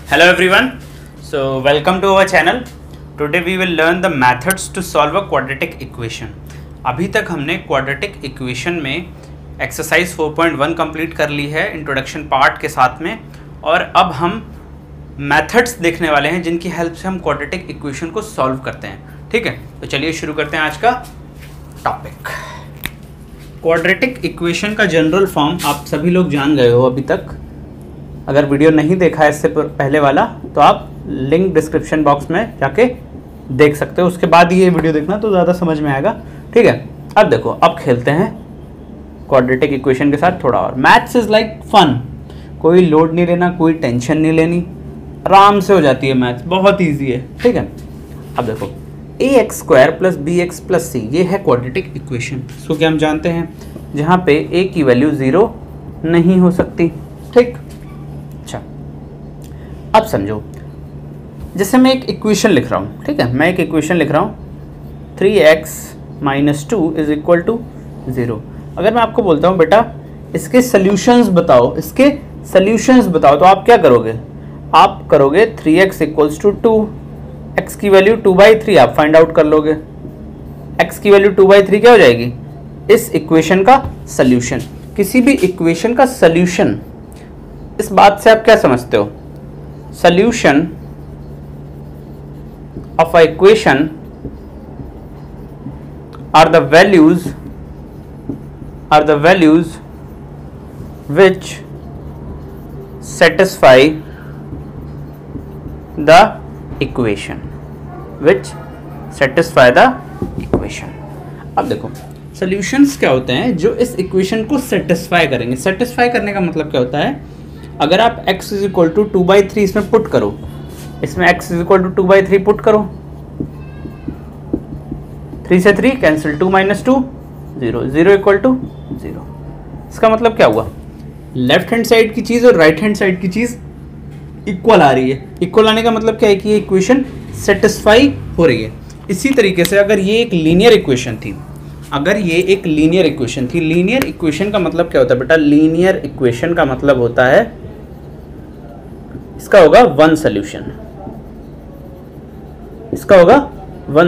Hello everyone. So welcome to our channel. Today we will learn the methods to solve a quadratic equation. अभी तक हमने quadratic equation में exercise 4.1 complete कर ली है introduction part के साथ में, और अब हम methods देखने वाले हैं जिनकी हेल्प से हम quadratic equation को सॉल्व करते हैं. ठीक है, तो चलिए शुरू करते हैं आज का टॉपिक. क्वाड्रेटिक इक्वेशन का जनरल फॉर्म आप सभी लोग जान गए हो अभी तक. अगर वीडियो नहीं देखा है इससे पहले वाला तो आप लिंक डिस्क्रिप्शन बॉक्स में जाके देख सकते हो, उसके बाद ये वीडियो देखना तो ज़्यादा समझ में आएगा. ठीक है, अब देखो, अब खेलते हैं क्वाड्रेटिक इक्वेशन के साथ थोड़ा और. Maths is like fun. कोई लोड नहीं लेना, कोई टेंशन नहीं लेनी, आराम से हो जाती है मैथ्स, बहुत ईजी है. ठीक है, अब देखो ax² + bx + c ये है क्वाड्रेटिक इक्वेशन. इसको क्या हम जानते हैं, जहाँ पे a की वैल्यू 0 नहीं हो सकती. ठीक, अच्छा अब समझो, जैसे मैं एक इक्वेशन लिख रहा हूँ. ठीक है, मैं एक इक्वेशन लिख रहा हूँ 3x - 2 = 0. अगर मैं आपको बोलता हूँ बेटा इसके सॉल्यूशंस बताओ, इसके सॉल्यूशंस बताओ, तो आप क्या करोगे? आप करोगे 3x = 2, x की वैल्यू 2/3 आप फाइंड आउट कर लोगे. x की वैल्यू 2/3 क्या हो जाएगी? इस इक्वेशन का सॉल्यूशन. किसी भी इक्वेशन का सॉल्यूशन, इस बात से आप क्या समझते हो? Solution of a equation are the values which satisfy the equation. अब देखो सॉल्यूशंस क्या होते हैं जो इस इक्वेशन को सेटिस्फाई करेंगे. सेटिस्फाई करने का मतलब क्या होता है? अगर आप x = 2/3 इसमें पुट करो, इसमें x = 2/3 पुट करो, 3 से 3 कैंसिल, 2 - 2 0, 0 = 0. इसका मतलब क्या हुआ? लेफ्ट हैंड साइड की चीज़ और राइट हैंड साइड की चीज़ इक्वल आ रही है. इक्वल आने का मतलब क्या है कि ये इक्वेशन सेटिस्फाई हो रही है. इसी तरीके से अगर ये एक लीनियर इक्वेशन थी, लीनियर इक्वेशन का मतलब क्या होता है बेटा? लीनियर इक्वेशन का मतलब होता है इसका होगा वन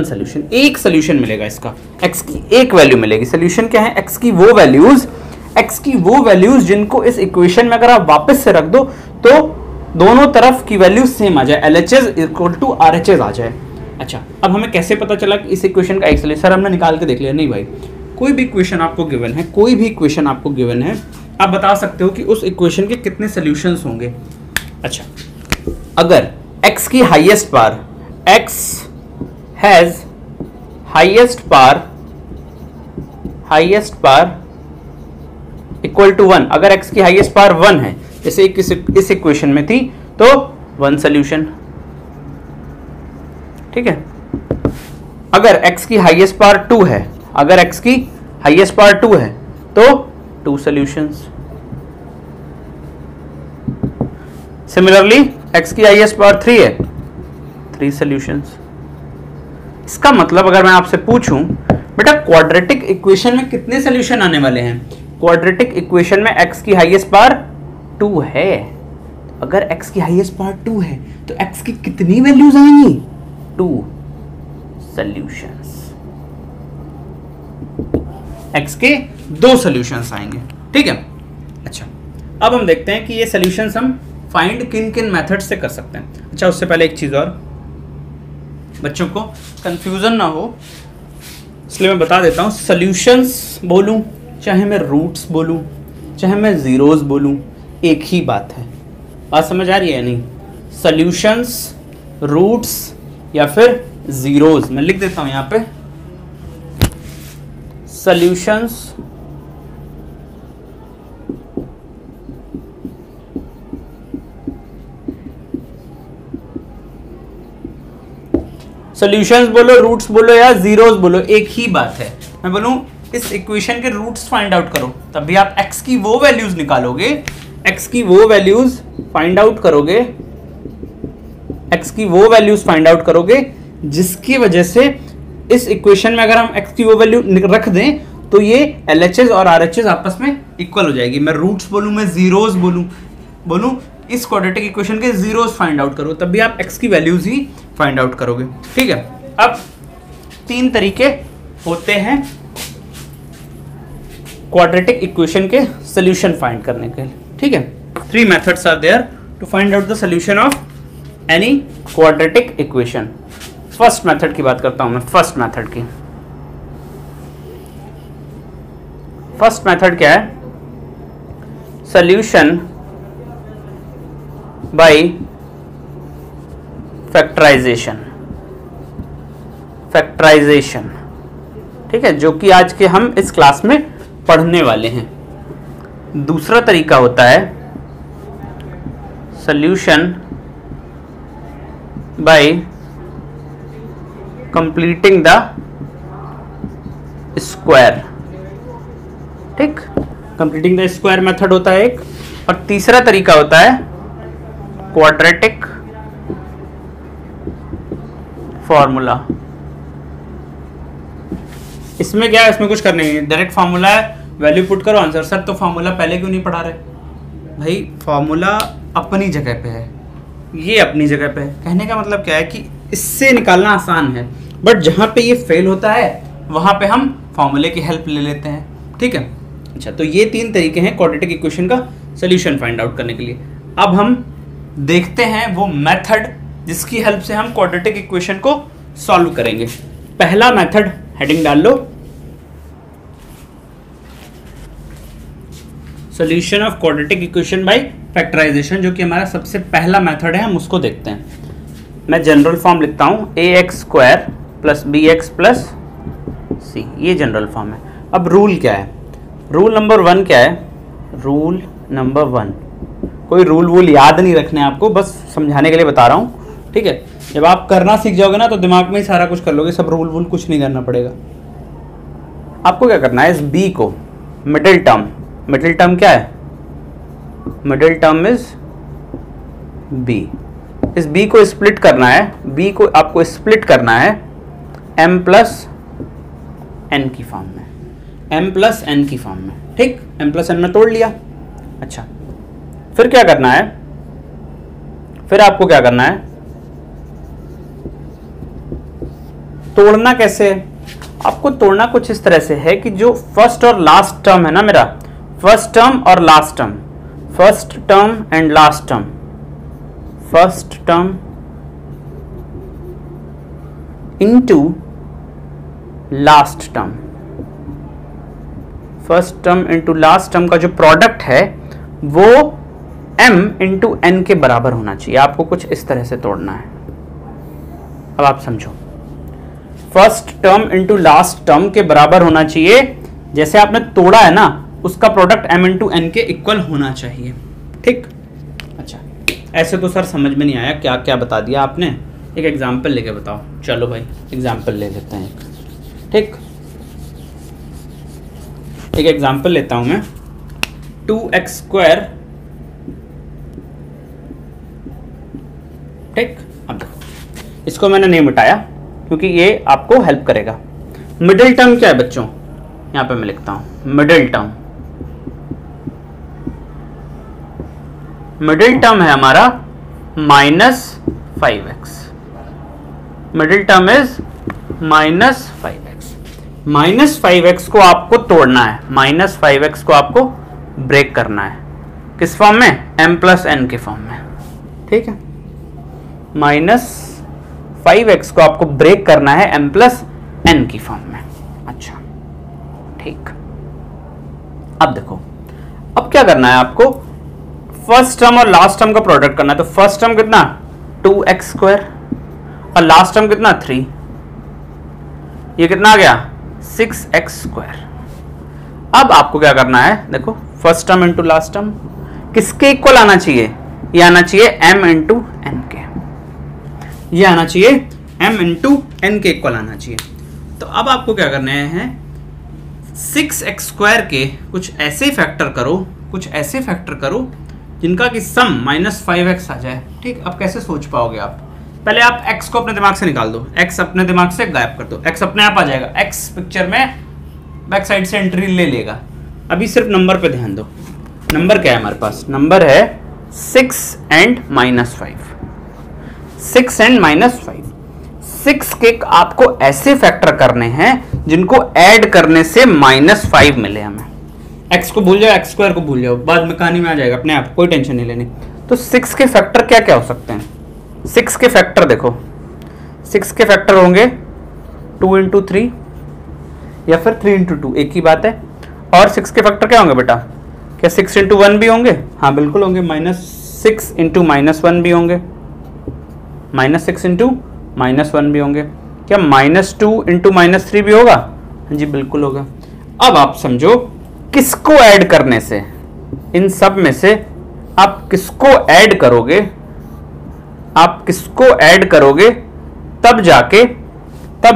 सॉल्यूशन. एक सॉल्यूशन मिलेगा इसका. x की एक वैल्यू मिलेगी. सॉल्यूशन क्या है? x की वो वैल्यूज जिनको इस इक्वेशन में अगर आप वापस से रख दो तो दोनों तरफ की वैल्यू सेम आ जाए, LHS = RHS आ जाए. अच्छा, अब हमें कैसे पता चला कि इस इक्वेशन का एक सॉल्यूशन? सर हमने निकाल के देख लिया. नहीं भाई, कोई भी इक्वेशन आपको गिवन है, आप बता सकते हो कि उस इक्वेशन के कितने सॉल्यूशंस होंगे. अच्छा, अगर x की highest power, x has highest power equal to 1, अगर x की हाईएस्ट पावर 1 है, जैसे इस इक्वेशन में थी, तो 1 सॉल्यूशन. ठीक है, अगर x की हाईएस्ट पावर 2 है, तो 2 सॉल्यूशंस. सिमिलरली x की हाईएस्ट पावर 3 है, 3 सॉल्यूशंस. इसका मतलब अगर मैं आपसे पूछूं बेटा क्वाड्रेटिक इक्वेशन में कितने सॉल्यूशन आने वाले हैं? क्वाड्रेटिक इक्वेशन में x की हाईएस्ट पावर 2 है. अगर x की हाईएस्ट पावर 2 है तो x की कितनी वैल्यूज आएंगी? 2 सॉल्यूशंस. x के 2 सॉल्यूशंस आएंगे. ठीक है, अच्छा अब हम देखते हैं कि ये सॉल्यूशंस हम फाइंड किन मेथड से कर सकते हैं. अच्छा, उससे पहले एक चीज और, बच्चों को कंफ्यूजन ना हो इसलिए मैं बता देता हूँ. सॉल्यूशंस बोलूँ, चाहे मैं रूट्स बोलूँ, चाहे मैं जीरोस बोलूँ, एक ही बात है. बात समझ आ रही है नहीं? सॉल्यूशंस, रूट्स या फिर जीरोस. मैं लिख देता हूँ यहाँ पे, सॉल्यूशंस बोलो, रूट्स बोलो या जीरोस बोलो, एक ही बात है. मैं बोलूँ इस इक्वेशन के रूट्स फाइंड आउट करो, तब भी आप x की वो वैल्यूज निकालोगे, x की वो वैल्यूज फाइंड आउट करोगे जिसकी वजह से इस इक्वेशन में अगर हम x की वो वैल्यू रख दें तो ये LHS और RHS आपस में इक्वल हो जाएगी. मैं रूट्स बोलूँ, मैं जीरोस बोलूँ, इस क्वाड्रेटिक इक्वेशन के जीरोस फाइंड आउट करो, तब भी आप x की वैल्यूज ही फाइंड आउट करोगे। ठीक है, अब 3 तरीके होते हैं क्वाड्रेटिक इक्वेशन के सोल्यूशन फाइंड करने के लिए। ठीक है, 3 methods are there to find out the solution of any quadratic equation. First method की बात करता हूं मैं। फर्स्ट मेथड क्या है? Solution by factorization. ठीक है, जो कि आज के हम इस क्लास में पढ़ने वाले हैं। दूसरा तरीका होता है solution bye completing the square. ठीक, कंप्लीटिंग द स्क्वायर मेथड होता है एक। और तीसरा तरीका होता है क्वाड्रेटिक फॉर्मूला। इसमें क्या है? इसमें कुछ करना नहीं है, डायरेक्ट फॉर्मूला है, वैल्यू पुट करो, आंसर। सर तो फॉर्मूला पहले क्यों नहीं पढ़ा रहे? भाई फॉर्मूला अपनी जगह पे है, ये अपनी जगह पे है। कहने का मतलब क्या है कि इससे निकालना आसान है, बट जहां पे ये फेल होता है वहां पे हम फॉर्मूले की हेल्प ले लेते हैं। ठीक है, अच्छा, तो ये 3 तरीके हैं क्वाड्रेटिक इक्वेशन का सोल्यूशन फाइंड आउट करने के लिए। अब हम देखते हैं वो मेथड जिसकी हेल्प से हम क्वाड्रेटिक इक्वेशन को सॉल्व करेंगे। पहला मेथड, हेडिंग डाल लो, solution of quadratic equation by factorization, जो कि हमारा सबसे पहला मेथड है। हम उसको देखते हैं। मैं जनरल फॉर्म लिखता हूं, ax² + bx + c, ये जनरल फॉर्म है। अब रूल क्या है? रूल नंबर 1 क्या है? रूल नंबर 1, कोई रूल याद नहीं रखने आपको, बस समझाने के लिए बता रहा हूँ। ठीक है, जब आप करना सीख जाओगे ना तो दिमाग में ही सारा कुछ कर लोगे, सब रूल कुछ नहीं करना पड़ेगा। आपको क्या करना है? इस b को मिडिल टर्म क्या है? Middle term is b। इस b को स्प्लिट करना है, b को आपको स्प्लिट करना है m + n की फॉर्म में, m + n की फॉर्म में। ठीक, m + n में तोड़ लिया। अच्छा, फिर क्या करना है? फिर आपको क्या करना है? तोड़ना कैसे है? आपको तोड़ना कुछ इस तरह से है कि जो फर्स्ट और लास्ट टर्म है ना मेरा, फर्स्ट टर्म और last term, first term and last term, first term into last term, first term into last term का जो प्रोडक्ट है वो m × n के बराबर होना चाहिए। आपको कुछ इस तरह से तोड़ना है। अब आप समझो, first term into last term के बराबर होना चाहिए। जैसे आपने तोड़ा है ना, उसका प्रोडक्ट m × n के इक्वल होना चाहिए। ठीक, अच्छा, ऐसे तो सर समझ में नहीं आया, क्या क्या बता दिया आपने। एक एग्जाम्पल लेके बताओ। चलो भाई, एग्जाम्पल ले लेते हैं एक। ठीक, एक एग्जाम्पल लेता हूं मैं। 2x²। ठीक, अब देखो, इसको मैंने नहीं मिटाया क्योंकि ये आपको हेल्प करेगा। मिडिल टर्म क्या है बच्चों? यहां पे मैं लिखता हूं मिडिल टर्म। मिडिल टर्म है हमारा -5x। Middle term is -5x। -5x को आपको तोड़ना है, -5x को आपको ब्रेक करना है। किस फॉर्म में? m + n के फॉर्म में। ठीक है, -5x को आपको ब्रेक करना है m + n की फॉर्म में। अच्छा, ठीक, अब देखो, अब क्या करना है आपको? फर्स्ट टर्म और लास्ट टर्म का प्रोडक्ट करना है। तो फर्स्ट टर्म कितना? 2x² और लास्ट टर्म कितना? 3। ये कितना आ गया? 6x²। अब आपको क्या करना है? देखो, first term into last term किसके इक्वल आना चाहिए? ये आना चाहिए m × n के, ये आना चाहिए m × n के इक्वल आना चाहिए। तो अब आपको क्या करना है? 6x² के कुछ ऐसे फैक्टर करो जिनका कि सम -5x आ जाए। ठीक, अब कैसे सोच पाओगे आप? पहले आप x को अपने दिमाग से निकाल दो, x अपने दिमाग से गायब कर दो, x अपने आप आ जाएगा, x पिक्चर में बैक साइड से एंट्री ले लेगा। अभी सिर्फ नंबर पे ध्यान दो। नंबर क्या है हमारे पास? नंबर है 6 एंड -5, 6 एंड -5। 6 के आपको ऐसे फैक्टर करने हैं जिनको ऐड करने से -5 मिले हमें। x को भूल जाओ, x स्क्वायर को भूल जाओ, बाद में कहानी में आ जाएगा अपने आप, कोई टेंशन नहीं लेनी। तो 6 के फैक्टर क्या क्या हो सकते हैं? 6 के फैक्टर देखो, 6 के फैक्टर होंगे 2 इंटू 3 या फिर 3 इंटू 2, एक ही बात है। और 6 के फैक्टर क्या होंगे बेटा? क्या 6 इंटू 1 भी होंगे? हाँ बिल्कुल होंगे। -6 इंटू -1 भी होंगे, -6 इंटू -1 भी होंगे। क्या -2 इंटू -3 भी होगा? हाँ जी बिल्कुल होगा। अब आप समझो किसको ऐड करने से, इन सब में से आप किसको ऐड करोगे, आप किसको ऐड करोगे तब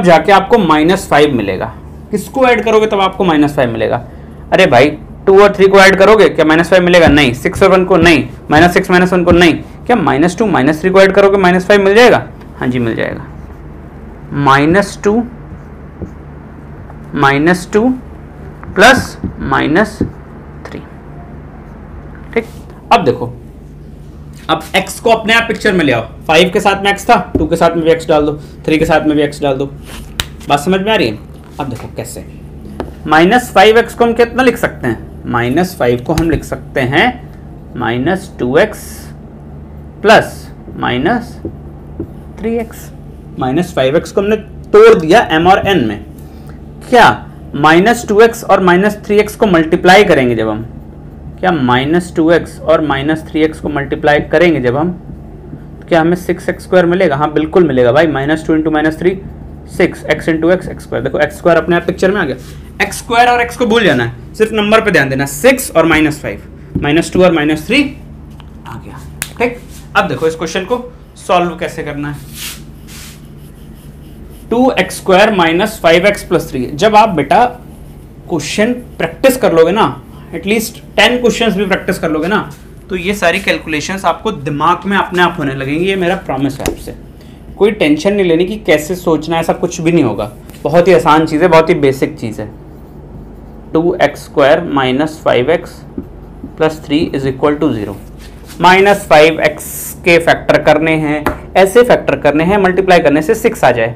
जाके आपको -5 मिलेगा। किसको ऐड करोगे तब आपको -5 मिलेगा? अरे भाई 2 और 3 को ऐड करोगे क्या -5 मिलेगा? नहीं। 6 और 1 को नहीं, -6 -1 को नहीं। क्या -2 -3 को ऐड करोगे -5 मिल जाएगा? हाँ जी मिल जाएगा। -2 प्लस -3, ठीक। अब देखो, अब x को अपने आप पिक्चर में ले आओ। 5 के साथ में x था, 2 के साथ में भी x डाल दो, 3 के साथ में भी x डाल दो। बात समझ में आ रही है? अब देखो कैसे। -5x को हम कितना लिख सकते हैं? -5 को हम लिख सकते हैं -2x प्लस -3x। -5x को हमने तोड़ दिया m और n में। क्या -2x और -3x को मल्टीप्लाई करेंगे जब हम, क्या -2x और -3x को मल्टीप्लाई करेंगे जब हम, तो क्या हमें 6x² मिलेगा? हाँ बिल्कुल मिलेगा भाई। -2 into -3 6, x into x, x²। देखो x² अपने आप पिक्चर में आ गया। x² और x को भूल जाना है, सिर्फ नंबर पे ध्यान देना। 6 और -5, -2 और -3 आ गया, ठीक। अब देखो इस क्वेश्चन को सॉल्व कैसे करना है। 2x² - 5x + 3। जब आप बेटा क्वेश्चन प्रैक्टिस कर लोगे ना, एटलीस्ट 10 क्वेश्चंस भी प्रैक्टिस कर लोगे ना, तो ये सारी कैलकुलेशंस आपको दिमाग में अपने आप होने लगेंगी। ये मेरा प्रॉमिस है आपसे। कोई टेंशन नहीं लेनी कि कैसे सोचना है, ऐसा कुछ भी नहीं होगा। बहुत ही आसान चीज़ है, बहुत ही बेसिक चीज़ है। 2x² - 5x + 3 = 0। -5x के फैक्टर करने हैं, ऐसे फैक्टर करने हैं, मल्टीप्लाई करने से 6 आ जाए,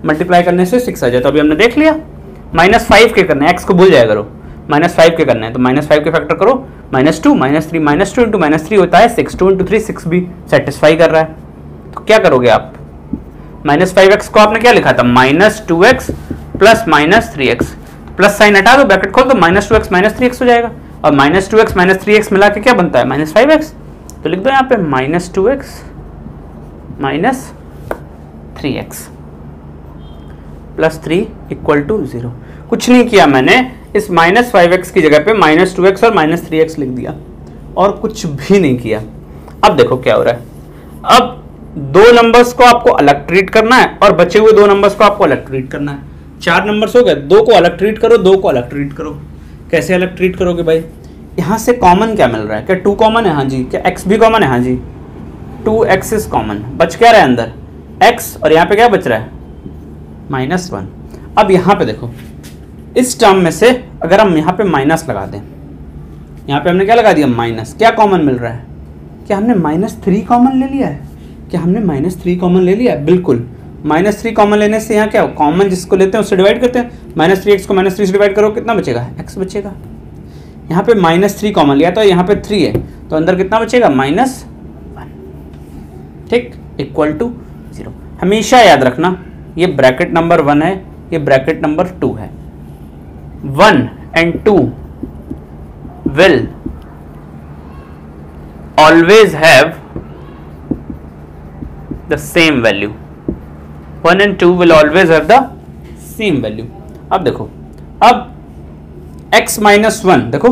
मल्टीप्लाई करने से 6 आ जाए। तो अभी हमने देख लिया। -5 के करने हैं, x को भूल जाया करो। -5 के करना है तो -5 के फैक्टर करो, -2 -3, -2 इंटू -3 होता है 6, 2 इंटू 3 6 भी सेटिस्फाई कर रहा है। तो क्या करोगे आप? -5x को आपने क्या लिखा था? -2x plus -3x, plus sign हटा दो, ब्रैकेट खोल दो, -2x -3x हो जाएगा। और -2x -3x मिला के क्या बनता है? -5x। तो लिख दो यहाँ पे -2x - 3x + 3 = 0। कुछ नहीं किया मैंने, इस -5x की जगह पे -2x और -3x लिख दिया और कुछ भी नहीं किया। अब देखो क्या हो रहा है। अब 2 नंबर्स को आपको अलग ट्रीट करना है और बचे हुए 2 नंबर्स को आपको अलग ट्रीट करना है। 4 नंबर्स हो गए, 2 को अलग ट्रीट करो, 2 को अलग ट्रीट करो। कैसे अलग ट्रीट करोगे भाई? यहाँ से कॉमन क्या मिल रहा है? क्या 2 कॉमन है? हाँ जी। क्या x भी कॉमन है? हाँ जी। 2x is common. बच क्या रहा है अंदर? x, और यहाँ पे क्या बच रहा है? -1। अब यहाँ पे देखो, इस टर्म में से अगर हम यहाँ पे माइनस लगा दें, यहाँ पे हमने क्या लगा दिया? माइनस। क्या कॉमन मिल रहा है? क्या हमने -3 कॉमन ले लिया है? क्या हमने -3 कॉमन ले लिया है? बिल्कुल। -3 कॉमन लेने से यहाँ क्या कॉमन जिसको लेते हैं उससे डिवाइड करते हैं। -3x को -3 से डिवाइड करो, कितना बचेगा? x बचेगा। यहाँ पे -3 कॉमन लिया तो यहाँ पे 3 है, तो अंदर कितना बचेगा? -1, ठीक, = 0। हमेशा याद रखना, ये ब्रैकेट नंबर 1 है, ये ब्रैकेट नंबर 2 है। 1 and 2 will always have the same value. 1 and 2 will always have the same value. अब देखो, अब x - 1 देखो,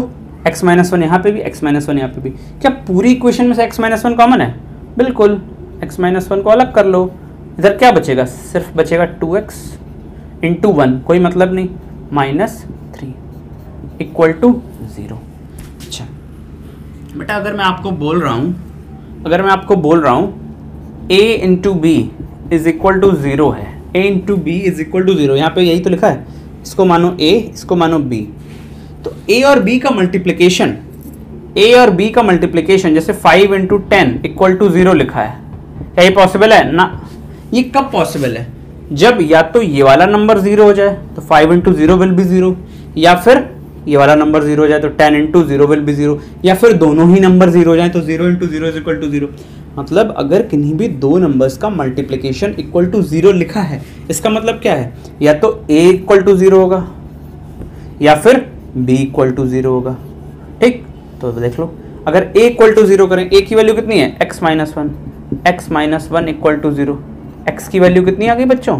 x - 1 यहाँ पे भी, x - 1 यहाँ पे भी। क्या पूरी इक्वेशन में से x - 1 कॉमन है? बिल्कुल। x - 1 को अलग कर लो, इधर क्या बचेगा? सिर्फ बचेगा 2x इंटू 1, कोई मतलब नहीं, -3 = 0। अच्छा बेटा, अगर मैं आपको बोल रहा हूँ a इंटू बी = 0 है, a इंटू बी = 0, यहाँ पे यही तो लिखा है। इसको मानो a, इसको मानो b, तो a और b का मल्टीप्लिकेशन ए और बी का मल्टीप्लिकेशन जैसे 5 इंटू 10 इक्वल टू 0 लिखा है, क्या ये पॉसिबल है ना? ये कब पॉसिबल है? जब या तो ये वाला नंबर 0 हो जाए तो 5 इंटू 0 विल बी 0, या फिर ये वाला नंबर 0 हो जाए तो 10 इंटू 0 विल बी 0, या फिर दोनों ही नंबर 0 हो जाए तो 0 इंटू 0 इज इक्वल टू 0। मतलब अगर किन्हीं भी दो नंबर्स का मल्टीप्लिकेशन इक्वल टू 0 लिखा है, इसका मतलब क्या है? या तो a इक्वल टू 0 होगा या फिर b इक्वल टू 0 होगा। ठीक, तो देख लो, अगर a इक्वल टू 0 करें, a की वैल्यू कितनी है? x minus 1, x minus 1 equal to 0, x की वैल्यू कितनी आ गई बच्चों?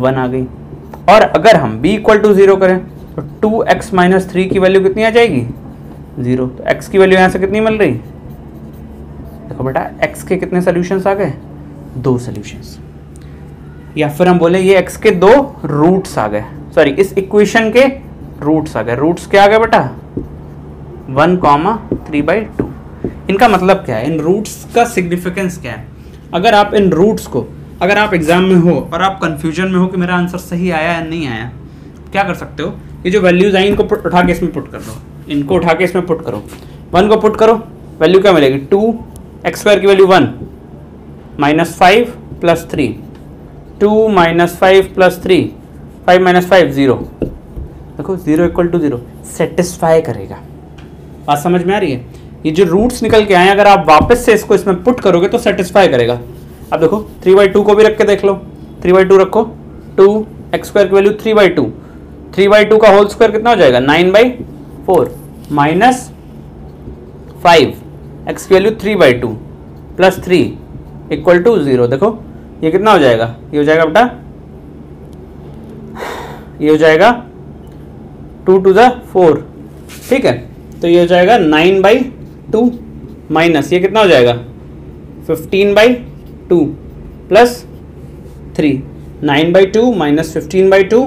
1 आ गई। और अगर हम b इक्वल टू 0 करें तो 2x माइनस 3 की वैल्यू कितनी आ जाएगी? 0। तो x की वैल्यू यहाँ से कितनी मिल रही? देखो बेटा, x के कितने सॉल्यूशंस आ गए? 2 सॉल्यूशंस। या फिर हम बोले ये x के 2 रूट्स आ गए, सॉरी इस इक्वेशन के रूट्स आ गए। रूट्स क्या आ गए बेटा? 1, 3/2। इनका मतलब क्या है? इन रूट्स का सिग्निफिकेंस क्या है? अगर आप इन रूट्स को, अगर आप एग्जाम में हो और आप कंफ्यूजन में हो कि मेरा आंसर सही आया या नहीं आया, क्या कर सकते हो? ये जो वैल्यूज आई इनको उठा के इसमें पुट कर दो, इनको उठा के इसमें पुट करो। 1 को पुट करो, वैल्यू क्या मिलेगी? 2x² की value 1 minus 5 plus 3, 2 minus 5 plus 3, 5 minus 5 0। देखो 0 इक्वल टू 0 सेटिस्फाई करेगा। बात समझ में आ रही है? ये जो रूट्स निकल के आए, अगर आप वापस से इसको इसमें पुट करोगे तो सेटिस्फाई करेगा। अब देखो 3/2 को भी रख के देख लो, 3/2 रखो, 2x² की वैल्यू 3/2, 3/2 का होल स्क्वायर कितना हो जाएगा? 9/4 माइनस 5 x की वैल्यू 3/2 प्लस 3 इक्वल टू 0। देखो ये कितना हो जाएगा? ये हो जाएगा बेटा, ये हो जाएगा 2 to the 4, ठीक है। तो ये हो जाएगा 9/2 माइनस ये कितना हो जाएगा? 15/2 प्लस 3, 9/2 माइनस 15/2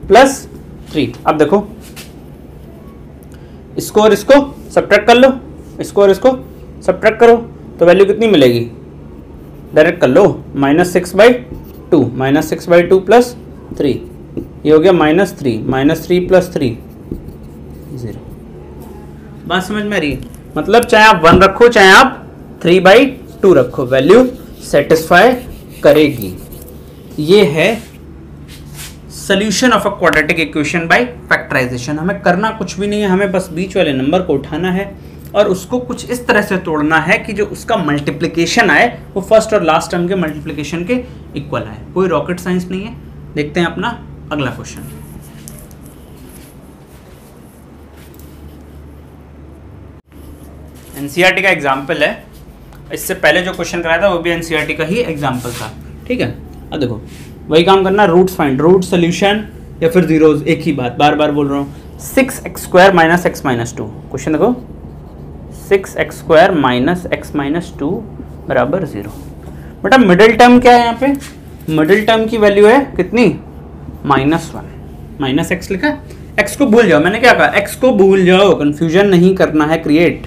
प्लस 3। अब देखो इसको और इसको सब्ट्रैक्ट कर लो, इसको और इसको सब्ट्रैक्ट करो तो वैल्यू कितनी मिलेगी? डायरेक्ट कर लो, -6/2, -6/2 प्लस 3, ये हो गया -3, -3 प्लस 3 0। बात समझ में आ रही है? मतलब चाहे आप 1 रखो चाहे आप 3/2 रखो, वैल्यू सेटिस्फाई करेगी। ये है solution of a quadratic equation by factorization. हमें करना कुछ भी नहीं है, हमें बस बीच वाले नंबर को उठाना है और उसको कुछ इस तरह से तोड़ना है कि जो उसका मल्टीप्लिकेशन आए वो फर्स्ट और लास्ट टर्म के मल्टीप्लिकेशन के इक्वल आए। कोई रॉकेट साइंस नहीं है। देखते हैं अपना अगला क्वेश्चन। एनसीईआरटी का एग्जाम्पल है, इससे पहले जो क्वेश्चन कराया था वो भी एनसीईआरटी का ही एग्जाम्पल था, ठीक है। अब देखो वही काम करना, रूट्स फाइंड, रूट सोल्यूशन या फिर जीरोज, एक ही बात बार बार बोल रहा हूँ। 6x² minus x minus 2, question देखो 6x² माइनस x माइनस 2 बराबर 0। बेटा मिडिल टर्म क्या है यहाँ पे? मिडिल टर्म की वैल्यू है कितनी? -1, माइनस x लिखा है। x को भूल जाओ, मैंने क्या कहा? x को भूल जाओ, कंफ्यूजन नहीं करना है क्रिएट।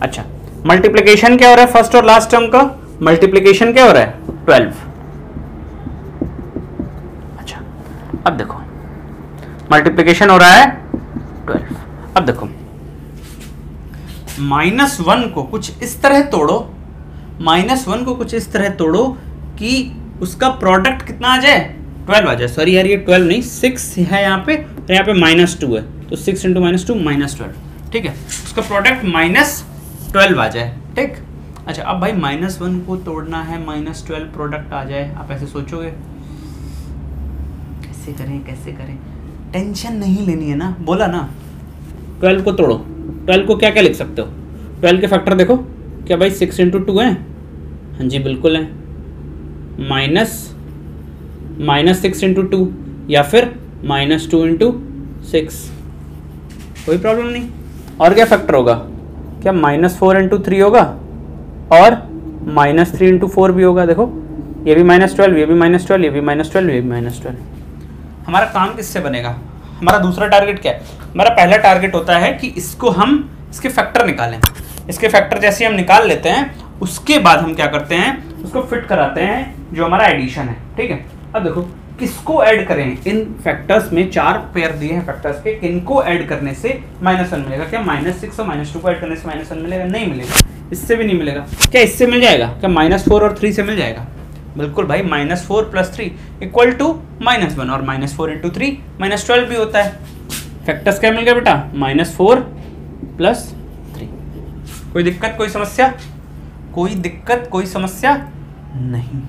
अच्छा, मल्टीप्लिकेशन क्या हो रहा है? फर्स्ट और लास्ट टर्म का मल्टीप्लिकेशन क्या हो रहा है? 12। अच्छा, अब देखो मल्टीप्लिकेशन हो रहा है 12। अब देखो -1 को कुछ इस तरह तोड़ो, -1 को कुछ इस तरह तोड़ो कि उसका प्रोडक्ट कितना आ जाए? 12 आ जाए। सॉरी यार, ये 12 नहीं 6 है यहाँ पे, और यहाँ पे -2 है, तो 6 × -2 -12, ठीक है। उसका प्रोडक्ट -12 आ जाए, ठीक। अच्छा, अब भाई -1 को तोड़ना है, -12 प्रोडक्ट आ जाए। आप ऐसे सोचोगे कैसे करें कैसे करें? टेंशन नहीं लेनी है ना, बोला ना। 12 को तोड़ो, 12 को क्या क्या लिख सकते हो? 12 के फैक्टर देखो, क्या भाई 6 × 2 है? हाँ जी बिल्कुल है। -6 × 2 या फिर -2 × 6, कोई प्रॉब्लम नहीं। और क्या फैक्टर होगा? क्या -4 × 3 होगा और -3 × 4 भी होगा। देखो ये भी -12, ये भी -12, ये भी -12, ये भी -12। हमारा काम किससे बनेगा? हमारा दूसरा टारगेट क्या है? हमारा पहला टारगेट होता है कि इसको हम इसके फैक्टर निकालें। इसके फैक्टर जैसे हम निकाल लेते हैं, उसके बाद हम क्या करते हैं? उसको फिट कराते हैं जो हमारा एडिशन है, ठीक है। अब देखो किसको ऐड करें, इन फैक्टर्स में 4 पेयर दिए हैं फैक्टर्स के, किनको ऐड करने से -1 मिलेगा? क्या -6 और -2 को ऐड करने से -1 मिलेगा? नहीं मिलेगा, इससे भी नहीं मिलेगा। क्या इससे मिल जाएगा? क्या -4 और 3 से मिल जाएगा? बिल्कुल भाई, -4 + 3 = -1 और -4 × 3 -12 भी होता है। फैक्टर्स क्या मिल गया बेटा? -4 + 3। कोई दिक्कत, कोई समस्या? कोई दिक्कत, कोई समस्या नहीं।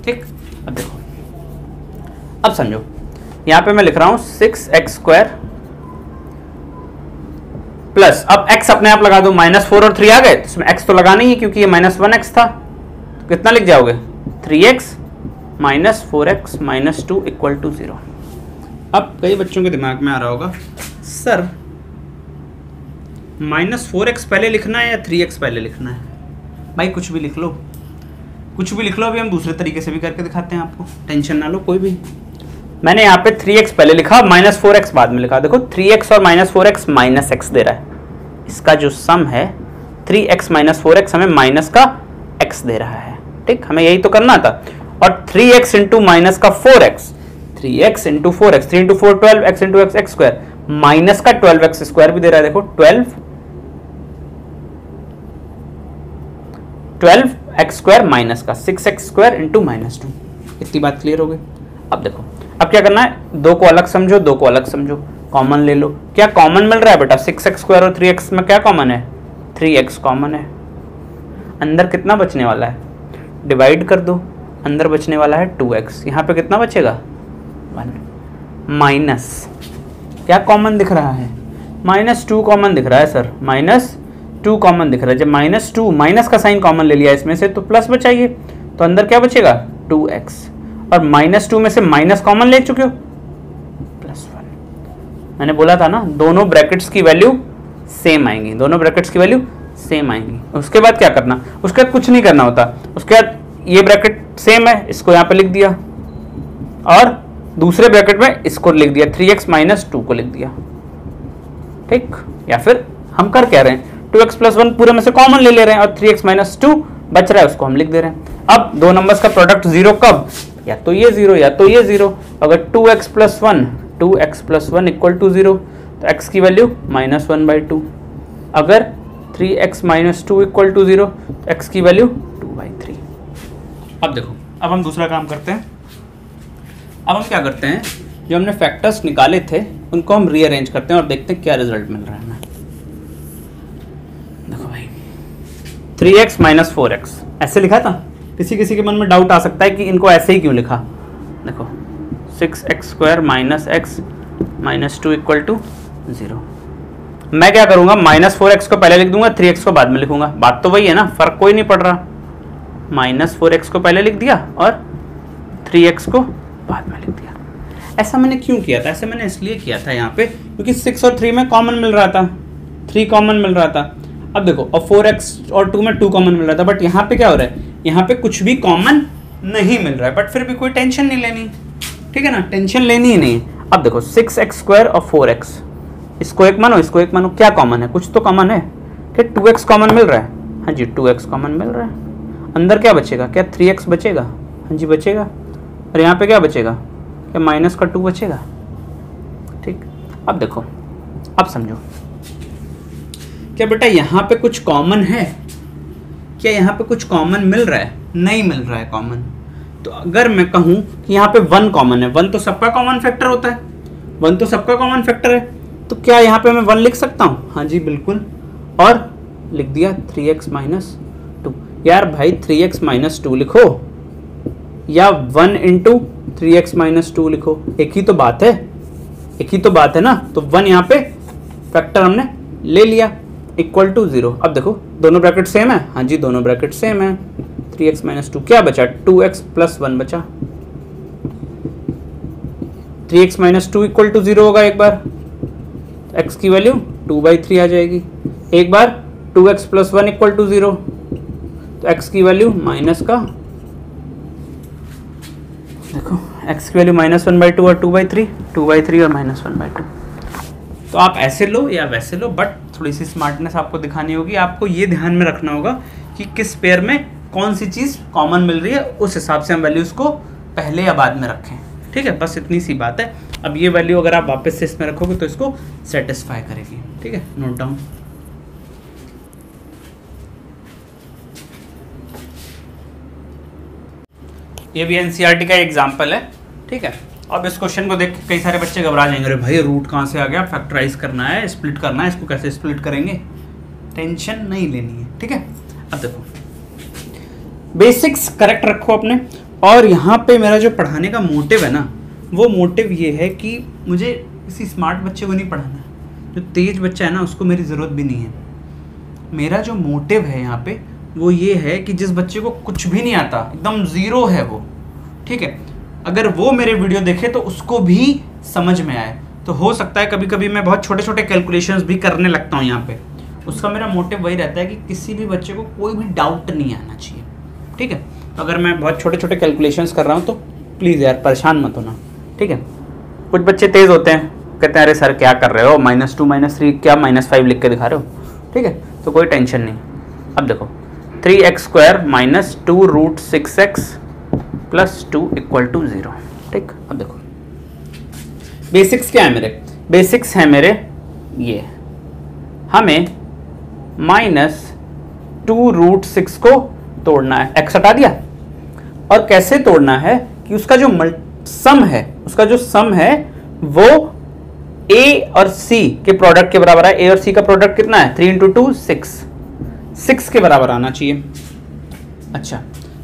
ठीक, अब देखो, अब समझो, यहां पे मैं लिख रहा हूं 6x² प्लस, अब x अपने आप लगा दो, -4 और 3 आ गए, इसमें x तो लगाना ही है क्योंकि ये -1x था, तो कितना लिख जाओगे? 3x - 4x - 2 = 0। अब कई बच्चों के दिमाग में आ रहा होगा, सर -4x पहले लिखना है या 3x पहले लिखना है? भाई कुछ भी लिख लो, कुछ भी लिख लो, अभी हम दूसरे तरीके से भी करके दिखाते हैं आपको, टेंशन ना लो कोई भी। मैंने यहाँ पे 3x पहले लिखा, -4x बाद में लिखा। देखो 3x और -4x -x दे रहा है, इसका जो सम है 3x - 4x हमें माइनस का x दे रहा है। ठीक, हमें यही तो करना था। और 3x × माइनस का 4x, 3x × 4x, 3 × 4 12, x × x x² minus का 12x² भी दे रहा है। देखो 12x² माइनस का 6x² × -2। इतनी बात क्लियर हो गई। अब देखो, अब क्या करना है, 2 को अलग समझो, 2 को अलग समझो, कॉमन ले लो। क्या कॉमन मिल रहा है बेटा? 6x² और 3x में क्या कॉमन है? 3x कॉमन है। अंदर कितना बचने वाला है? डिवाइड कर दो, अंदर बचने वाला है 2x, यहाँ पे कितना बचेगा? 1 माइनस, क्या कॉमन दिख रहा है? -2 कॉमन दिख रहा है सर, -2 कॉमन दिख रहा है। जब -2 माइनस का साइन कॉमन ले लिया इसमें से, तो प्लस बचाइए, तो अंदर क्या बचेगा? 2x, और -2 में से माइनस कॉमन ले चुके हो, +1। मैंने बोला था ना, दोनों ब्रैकेट्स की वैल्यू सेम आएंगी, दोनों ब्रैकेट्स की वैल्यू सेम आएंगी। उसके बाद क्या करना? उसके बाद कुछ नहीं करना होता। उसके बाद ये ब्रैकेट सेम है, इसको यहाँ पे लिख दिया, और दूसरे ब्रैकेट में इसको लिख दिया, 3x - 2 को लिख दिया। ठीक, या फिर हम कर क्या रहे हैं, 2x + 1 पूरे में से कॉमन ले ले रहे हैं, और 3x - 2 बच रहा है, उसको हम लिख दे रहे हैं। अब 2 नंबर्स का प्रोडक्ट 0 कब? या तो ये 0 या तो ये 0। अगर 2x + 1 = 0, तो x की वैल्यू -1/2। अगर 3x - 2 = 0, तो x की वैल्यू 2/3। अब देखो, अब हम दूसरा काम करते हैं। अब हम क्या करते हैं, जो हमने फैक्टर्स निकाले थे उनको हम रीअरेंज करते हैं और देखते हैं क्या रिजल्ट मिल रहा है हमें। देखो भाई, 3x - 4x ऐसे लिखा था। किसी किसी के मन में डाउट आ सकता है कि इनको ऐसे ही क्यों लिखा। देखो 6x² - x - 2 = 0। मैं क्या करूंगा, -4x को पहले लिख दूंगा, 3x को बाद में लिखूंगा। बात तो वही है ना, फर्क कोई नहीं पड़ रहा। -4x को पहले लिख दिया और 3x को बाद में लिख दिया। ऐसा मैंने क्यों किया था? ऐसा मैंने इसलिए किया था यहाँ पे, क्योंकि 6 और 3 में कॉमन मिल रहा था, 3 कॉमन मिल रहा था। अब देखो, और 4x और 2 में 2 कॉमन मिल रहा था, बट यहाँ पे क्या हो रहा है, यहाँ पे कुछ भी कॉमन नहीं मिल रहा है, बट फिर भी कोई टेंशन नहीं लेनी। ठीक है ना, टेंशन लेनी ही नहीं। अब देखो 6x² और 4x, इसको एक मानो, इसको एक मानो, क्या कॉमन है? कुछ तो कॉमन है। क्या 2x कॉमन मिल रहा है? हाँ जी, 2x कॉमन मिल रहा है। अंदर क्या बचेगा? क्या 3x बचेगा? हाँ जी बचेगा। और यहाँ पे क्या बचेगा? क्या -2 बचेगा। ठीक, अब देखो, अब समझो, क्या बेटा यहाँ पे कुछ कॉमन है? क्या यहाँ पे कुछ कॉमन मिल रहा है? नहीं मिल रहा है कॉमन। तो अगर मैं कहूँ कि यहाँ पे 1 कॉमन है, 1 तो सबका कॉमन फैक्टर होता है, 1 तो सबका कॉमन फैक्टर है, तो क्या यहाँ पे मैं 1 लिख सकता हूँ? हाँ जी बिल्कुल, और लिख दिया 3x - 2। यार भाई 3x - 2 लिखो या 1 × 3x - 2 लिखो, एक ही तो बात है, एक ही तो बात है ना। तो 1 यहाँ पे फैक्टर हमने ले लिया, = 0। अब देखो दोनों ब्रैकेट सेम है, हाँ जी दोनों ब्रैकेट सेम है। 3x - 2 क्या बचा? 2x + 1 बचा। 3x - 2 = 0 होगा एक बार, x की वैल्यू 2/3 आ जाएगी। एक बार 2x + 1 = 0, तो x की वैल्यू माइनस का, देखो x की वैल्यू -1/2 और 2/3, 2/3 और -1/2। तो आप ऐसे लो या वैसे लो, बट थोड़ी सी स्मार्टनेस आपको दिखानी होगी। आपको ये ध्यान में रखना होगा कि किस पेयर में कौन सी चीज़ कॉमन मिल रही है, उस हिसाब से हम वैल्यूज़ को पहले या बाद में रखें। ठीक है, बस इतनी सी बात है। अब ये वैल्यू अगर आप वापस से इसमें रखोगे तो इसको सेटिस्फाई करेगी। ठीक है, नोट डाउन। ये भी एनसीईआरटी का एग्जाम्पल है। ठीक है, अब इस क्वेश्चन को देख के कई सारे बच्चे घबरा जाएंगे, अरे भाई रूट कहाँ से आ गया, फैक्टराइज करना है, स्प्लिट करना है, इसको कैसे स्प्लिट करेंगे। टेंशन नहीं लेनी है। ठीक है, अब देखो बेसिक्स करेक्ट रखो अपने। और यहाँ पे मेरा जो पढ़ाने का मोटिव है ना, वो मोटिव ये है कि मुझे किसी स्मार्ट बच्चे को नहीं पढ़ाना है। जो तेज बच्चा है ना, उसको मेरी ज़रूरत भी नहीं है। मेरा जो मोटिव है यहाँ पे वो ये है कि जिस बच्चे को कुछ भी नहीं आता, एकदम ज़ीरो है वो, ठीक है, अगर वो मेरे वीडियो देखे तो उसको भी समझ में आए। तो हो सकता है कभी कभी मैं बहुत छोटे छोटे कैलकुलेशंस भी करने लगता हूँ यहाँ पे। उसका मेरा मोटिव वही रहता है कि किसी भी बच्चे को कोई भी डाउट नहीं आना चाहिए। ठीक है, अगर मैं बहुत छोटे छोटे कैलकुलेशंस कर रहा हूँ तो प्लीज़ यार परेशान मत होना। ठीक है, कुछ बच्चे तेज़ होते हैं, कहते हैं अरे सर क्या कर रहे हो, -2 -3 क्या -5 लिख के दिखा रहे हो। ठीक है, तो कोई टेंशन नहीं। अब देखो 3x² - 2√6x + 2 = 0। ठीक, अब देखो बेसिक्स क्या है मेरे, बेसिक्स है मेरे ये, हमें -2√6 को तोड़ना है। x हटा दिया, और कैसे तोड़ना है कि उसका जो सम है, उसका जो सम है वो a और c के प्रोडक्ट के बराबर है। a और c का प्रोडक्ट कितना है, 3 × 2 6 के बराबर आना चाहिए। अच्छा,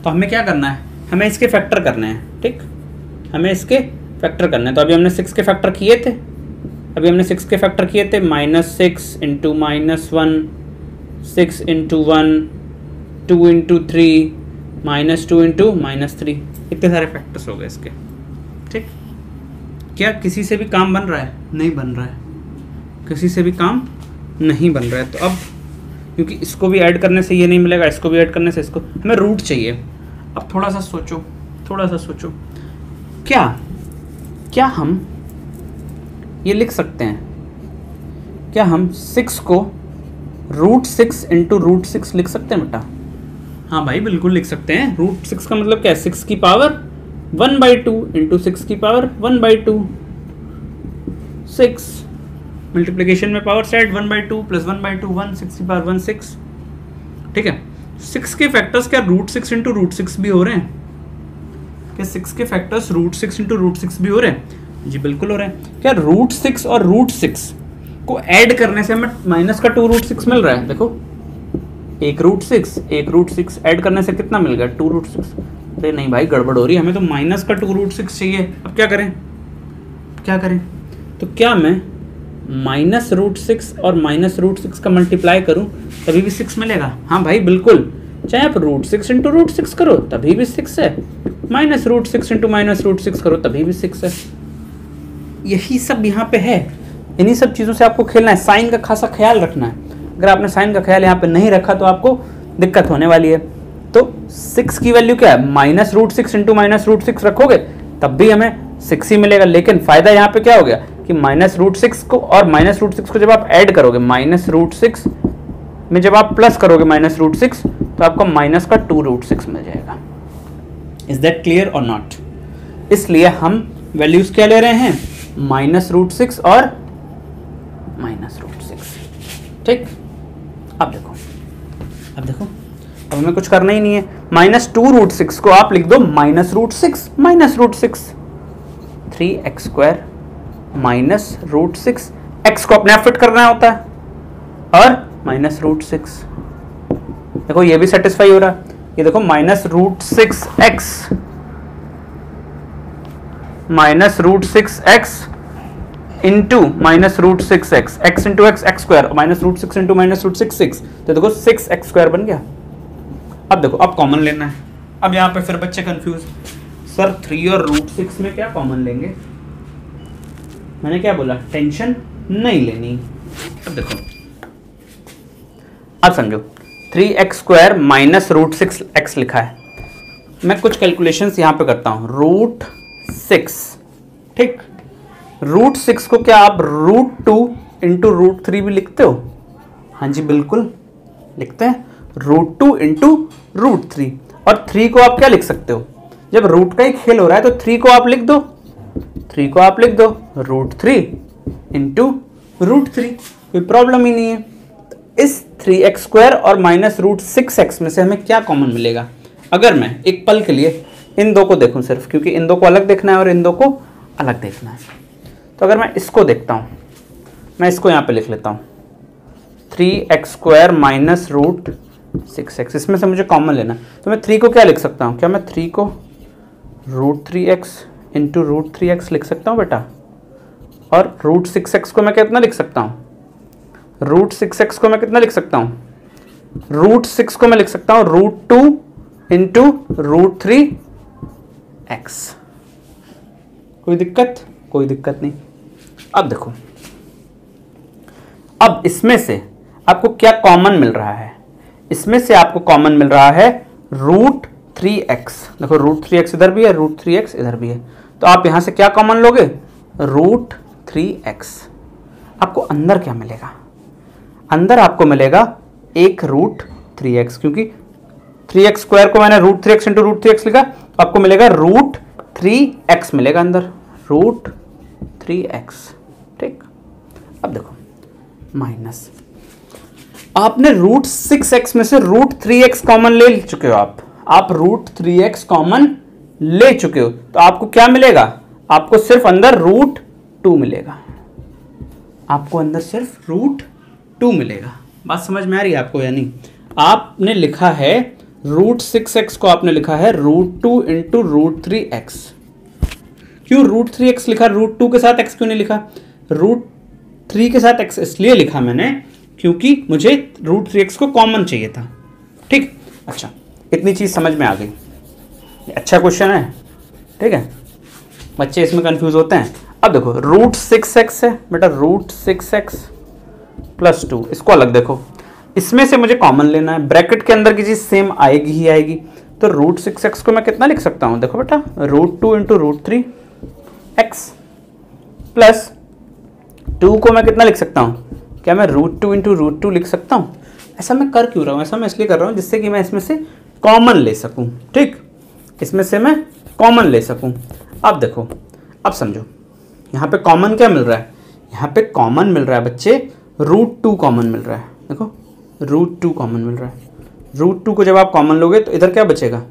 तो हमें क्या करना है, हमें इसके फैक्टर करने हैं। ठीक, हमें इसके फैक्टर करने हैं। तो अभी हमने 6 के फैक्टर किए थे, -6 × -1 6 × 1 2 × 3 -2 × -3, इतने सारे फैक्टर्स हो गए इसके। ठीक, क्या किसी से भी काम बन रहा है, नहीं बन रहा है, किसी से भी काम नहीं बन रहा है। तो अब क्योंकि इसको भी ऐड करने से ये नहीं मिलेगा, इसको भी ऐड करने से इसको, हमें रूट चाहिए। अब थोड़ा सा सोचो, थोड़ा सा सोचो, क्या हम ये लिख सकते हैं, क्या हम 6 को √6 × √6 लिख सकते हैं बेटा? हाँ भाई बिल्कुल लिख सकते हैं। √6 का मतलब क्या है, 6 की पावर 1/2 × 6 की पावर 1/2, 6 मल्टीप्लिकेशन में पावर सेट 1/2 + 1/2 1, 6 की पावर 1 6। ठीक है, 6 के फैक्टर्स क्या √6 × √6 भी हो रहे हैं? क्या 6 के फैक्टर्स √6 × √6 भी हो रहे हैं? जी बिल्कुल हो रहे हैं। क्या √6 और √6 को ऐड करने से हमें माइनस का 2√6 मिल रहा है? देखो 1 √6 ऐड करने से कितना मिल गया, 2√6। अरे नहीं भाई गड़बड़ हो रही है, हमें तो माइनस का 2√6 चाहिए। अब क्या करें, क्या करें? तो क्या मैं -√6 और -√6 का मल्टीप्लाई करूं तभी भी 6 मिलेगा? हाँ भाई बिल्कुल, चाहे आप √6 × √6 करो तभी भी 6 है, -√6 × -√6 करो तभी भी 6 है। यही सब यहाँ पे है, इन्हीं सब चीज़ों से आपको खेलना है। साइन का खासा ख्याल रखना है। अगर आपने साइन का ख्याल यहाँ पे नहीं रखा तो आपको दिक्कत होने वाली है। तो 6 की वैल्यू क्या है, -√6 × -√6 रखोगे तब भी हमें 6 ही मिलेगा। लेकिन फ़ायदा यहाँ पे क्या हो गया कि -√6 को और -√6 को जब आप ऐड करोगे, -√6 में जब आप प्लस करोगे -√6 तो आपको माइनस का 2√6 मिल जाएगा। इज दैट क्लियर और नॉट? इसलिए हम वैल्यूज क्या ले रहे हैं, -√6 और -√6। ठीक, अब देखो अब हमें कुछ करना ही नहीं है। -2√6 को आप लिख दो -√6 3x² -√6, x को अपने आप फिट करना होता है, और -√6। देखो ये भी सेटिस्फाई हो रहा है। ये देखो -√6x into -√6x, x into x x², -√6 into -√6 6, तो देखो 6x² बन गया। अब देखो अब कॉमन लेना है। अब यहाँ पे फिर बच्चे कंफ्यूज, सर 3 और √6 में क्या कॉमन लेंगे? मैंने क्या बोला, टेंशन नहीं लेनी। अब देखो, अब समझो 3x² -√6x लिखा है। मैं कुछ कैलकुलेशंस यहाँ पे करता हूँ। √6, ठीक, √6 को क्या आप √2 × √3 भी लिखते हो? हाँ जी बिल्कुल लिखते हैं, √2 × √3। और 3 को आप क्या लिख सकते हो, जब रूट का ही खेल हो रहा है तो 3 को आप लिख दो 3 को आप लिख दो √3 इंटू √3, कोई प्रॉब्लम ही नहीं है। तो इस 3x² और -√6x में से हमें क्या कॉमन मिलेगा? अगर मैं एक पल के लिए इन दो को देखूं सिर्फ, क्योंकि इन दो को अलग देखना है और इन दो को अलग देखना है, तो अगर मैं इसको देखता हूं, मैं इसको यहाँ पे लिख लेता हूँ 3x² -√6x, इसमें से मुझे कॉमन लेना है। तो मैं 3 को क्या लिख सकता हूँ? क्या मैं 3 को √3x इंटू √3x लिख सकता हूँ बेटा? और √6x को मैं कितना लिख सकता हूँ? √6x को मैं कितना लिख सकता हूँ? √6 को मैं लिख सकता हूँ √2 इंटू √3x। कोई दिक्कत? कोई दिक्कत नहीं। अब देखो, अब इसमें से आपको क्या कॉमन मिल रहा है? इसमें से आपको कॉमन मिल रहा है √3x। देखो √3x इधर भी है, √3x इधर भी है, तो आप यहां से क्या कॉमन लोगे? √3x। आपको अंदर क्या मिलेगा? अंदर आपको मिलेगा एक √3x, क्योंकि 3x² को मैंने √3x इंटू √3x लिखा, तो आपको मिलेगा √3x मिलेगा अंदर, √3x। ठीक, अब देखो माइनस, आपने √6x में से √3x कॉमन ले चुके हो, आप √3x कॉमन ले चुके हो, तो आपको क्या मिलेगा? आपको सिर्फ अंदर √2 मिलेगा, आपको अंदर सिर्फ √2 मिलेगा। बात समझ में आ रही है आपको या नहीं? आपने लिखा है √6x को आपने लिखा है √2 इंटू √3x। क्यों √3x लिखा? √2 के साथ x क्यों नहीं लिखा? √3 के साथ x इसलिए लिखा मैंने क्योंकि मुझे √3x को कॉमन चाहिए था। ठीक, अच्छा, इतनी चीज समझ में आ गई। अच्छा क्वेश्चन है, ठीक है। बच्चे इसमें कंफ्यूज होते हैं। अब देखो √6x है बेटा, √6x प्लस 2, इसको अलग देखो, इसमें से मुझे कॉमन लेना है। ब्रैकेट के अंदर की चीज सेम आएगी ही आएगी, तो √6x को मैं कितना लिख सकता हूं? देखो बेटा, √2 इंटू √3x प्लस 2 को मैं कितना लिख सकता हूं? क्या मैं √2 इंटू √2 लिख सकता हूं? ऐसा मैं कर क्यों रहा हूं? ऐसा मैं इसलिए कर रहा हूं जिससे कि मैं इसमें से कॉमन ले सकूं। ठीक, इसमें से मैं कॉमन ले सकूं। अब देखो, अब समझो, यहाँ पे कॉमन क्या मिल रहा है? यहाँ पे कॉमन मिल रहा है बच्चे √2 कॉमन मिल रहा है। देखो √2 कॉमन मिल रहा है। √2 को जब आप कॉमन लोगे तो इधर क्या बचेगा?